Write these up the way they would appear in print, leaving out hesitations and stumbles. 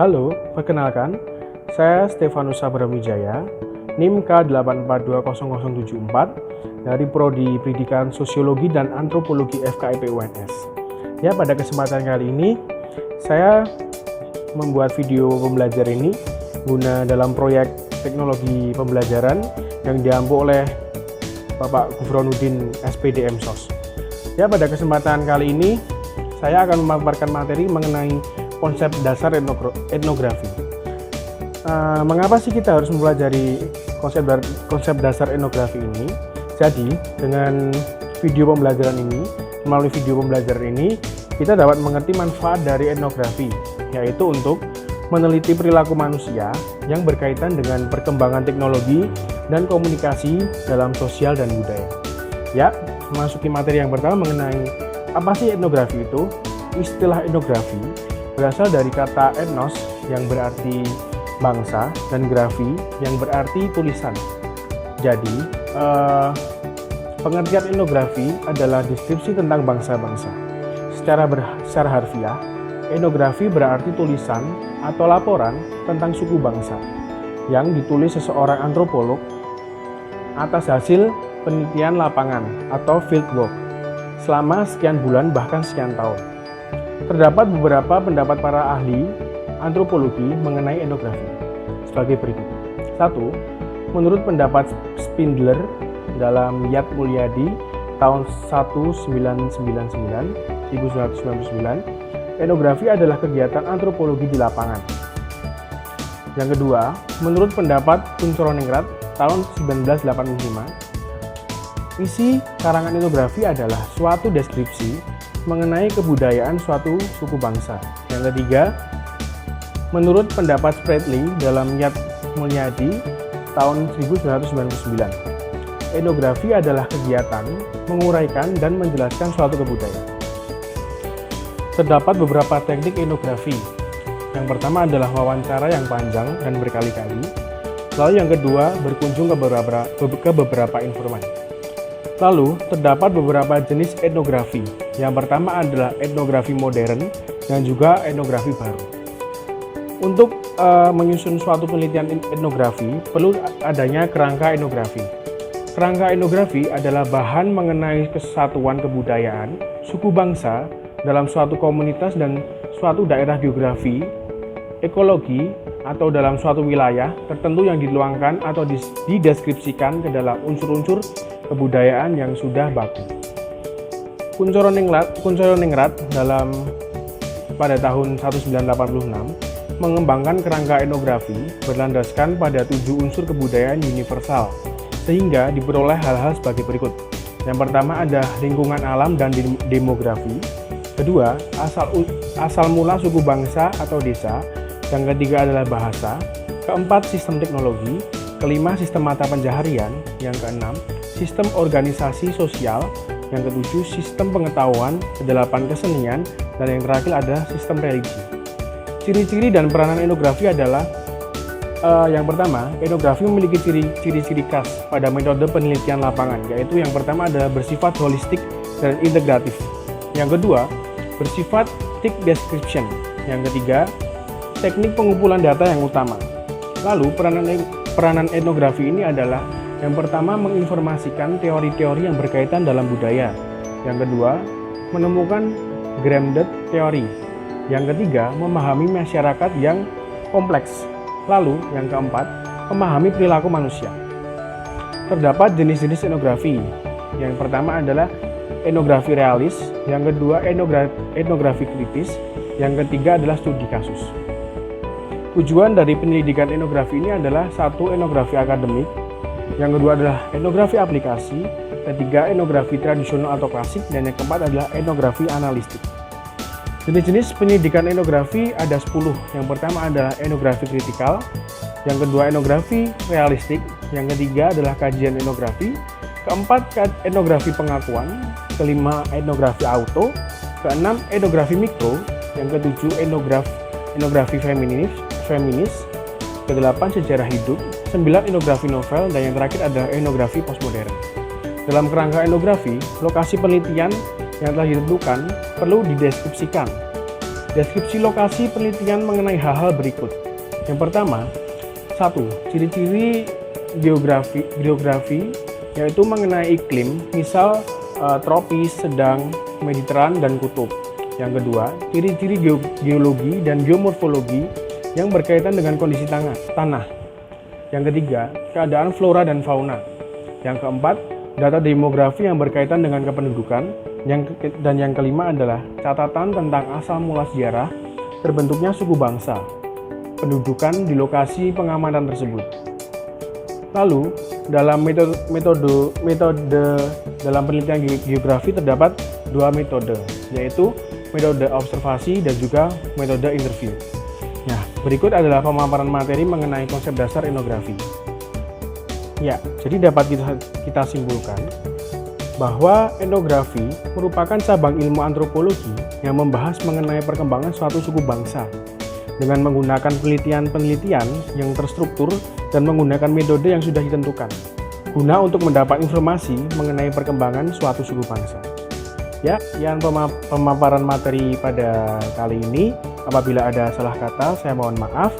Halo, perkenalkan, saya Stefanus Sabrawijaya, NIM K8420074 dari Prodi Pendidikan Sosiologi dan Antropologi FKIP UNS. Ya, pada kesempatan kali ini, saya membuat video pembelajar ini guna dalam proyek teknologi pembelajaran yang diampu oleh Bapak Gufronuddin SPD MSOS. Ya, pada kesempatan kali ini saya akan memaparkan materi mengenai konsep dasar etnografi. Mengapa sih kita harus mempelajari konsep dasar etnografi ini? Jadi, dengan melalui video pembelajaran ini, kita dapat mengerti manfaat dari etnografi, yaitu untuk meneliti perilaku manusia yang berkaitan dengan perkembangan teknologi dan komunikasi dalam sosial dan budaya. Ya, memasuki materi yang pertama mengenai apa sih etnografi itu? Istilah etnografi berasal dari kata etnos yang berarti bangsa dan grafi yang berarti tulisan. Jadi, pengertian etnografi adalah deskripsi tentang bangsa-bangsa. Secara harfiah, etnografi berarti tulisan atau laporan tentang suku bangsa yang ditulis seseorang antropolog atas hasil penelitian lapangan atau fieldwork selama sekian bulan bahkan sekian tahun. Terdapat beberapa pendapat para ahli antropologi mengenai etnografi sebagai berikut. 1. Menurut pendapat Spindler dalam Yad Mulyadi tahun 1999, etnografi adalah kegiatan antropologi di lapangan. Yang kedua, menurut pendapat Kunchoro-Ningrat tahun 1985, isi karangan etnografi adalah suatu deskripsi mengenai kebudayaan suatu suku bangsa. Yang ketiga, menurut pendapat Spradley dalam Yad Mulyadi tahun 1999, etnografi adalah kegiatan menguraikan dan menjelaskan suatu kebudayaan. Terdapat beberapa teknik etnografi. Yang pertama adalah wawancara yang panjang dan berkali-kali. Lalu yang kedua, berkunjung ke beberapa informan. Lalu, terdapat beberapa jenis etnografi. Yang pertama adalah etnografi modern dan juga etnografi baru. Untuk menyusun suatu penelitian etnografi, perlu adanya kerangka etnografi. Kerangka etnografi adalah bahan mengenai kesatuan kebudayaan, suku bangsa dalam suatu komunitas dan suatu daerah geografi, ekologi, atau dalam suatu wilayah tertentu yang dituangkan atau dideskripsikan ke dalam unsur-unsur kebudayaan yang sudah baku. Kunchoro-Ningrat pada tahun 1986 mengembangkan kerangka etnografi berlandaskan pada 7 unsur kebudayaan universal sehingga diperoleh hal-hal sebagai berikut. Yang pertama ada lingkungan alam dan demografi. Kedua, asal mula suku bangsa atau desa. Yang ketiga adalah bahasa. Keempat, sistem teknologi. Kelima, sistem mata pencaharian. Yang keenam, sistem organisasi sosial. Yang ketujuh, sistem pengetahuan. Kedelapan, kesenian. Dan yang terakhir adalah sistem religi. Ciri-ciri dan peranan etnografi adalah yang pertama, etnografi memiliki ciri-ciri khas pada metode penelitian lapangan, yaitu yang pertama adalah bersifat holistik dan integratif. Yang kedua, bersifat thick description. Yang ketiga, teknik pengumpulan data yang utama. Lalu, peranan etnografi ini adalah yang pertama, menginformasikan teori-teori yang berkaitan dalam budaya. Yang kedua, menemukan grounded teori. Yang ketiga, memahami masyarakat yang kompleks. Lalu, yang keempat, memahami perilaku manusia. Terdapat jenis-jenis etnografi. Yang pertama adalah etnografi realis, yang kedua etnografi kritis, yang ketiga adalah studi kasus. Tujuan dari penyelidikan etnografi ini adalah satu, etnografi akademik, yang kedua adalah etnografi aplikasi, ketiga etnografi tradisional atau klasik, dan yang keempat adalah etnografi analistik. Jenis-jenis penyelidikan etnografi ada 10. Yang pertama adalah etnografi kritikal, yang kedua etnografi realistik, yang ketiga adalah kajian etnografi, keempat etnografi pengakuan, kelima etnografi auto, keenam etnografi mikro, yang ketujuh etnografi feminis, kedelapan sejarah hidup, 9 etnografi novel, dan yang terakhir adalah etnografi postmodern. Dalam kerangka etnografi, lokasi penelitian yang telah ditentukan perlu dideskripsikan. Deskripsi lokasi penelitian mengenai hal-hal berikut. Yang pertama, 1. Ciri-ciri geografi yaitu mengenai iklim, misal tropis, sedang, mediteran, dan kutub. Yang kedua, ciri-ciri geologi dan geomorfologi yang berkaitan dengan kondisi tanah. Yang ketiga, keadaan flora dan fauna. Yang keempat, data demografi yang berkaitan dengan kependudukan. Dan yang kelima adalah catatan tentang asal mula sejarah terbentuknya suku bangsa, pendudukan di lokasi pengamatan tersebut. Lalu, dalam metode dalam penelitian geografi terdapat dua metode, yaitu metode observasi dan juga metode interview. Nah, berikut adalah pemaparan materi mengenai konsep dasar etnografi. Ya, jadi dapat kita simpulkan bahwa etnografi merupakan cabang ilmu antropologi yang membahas mengenai perkembangan suatu suku bangsa dengan menggunakan penelitian yang terstruktur dan menggunakan metode yang sudah ditentukan guna untuk mendapat informasi mengenai perkembangan suatu suku bangsa. Ya, sekian pemaparan materi pada kali ini. Apabila ada salah kata, saya mohon maaf.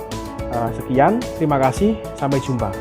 Sekian, terima kasih, sampai jumpa.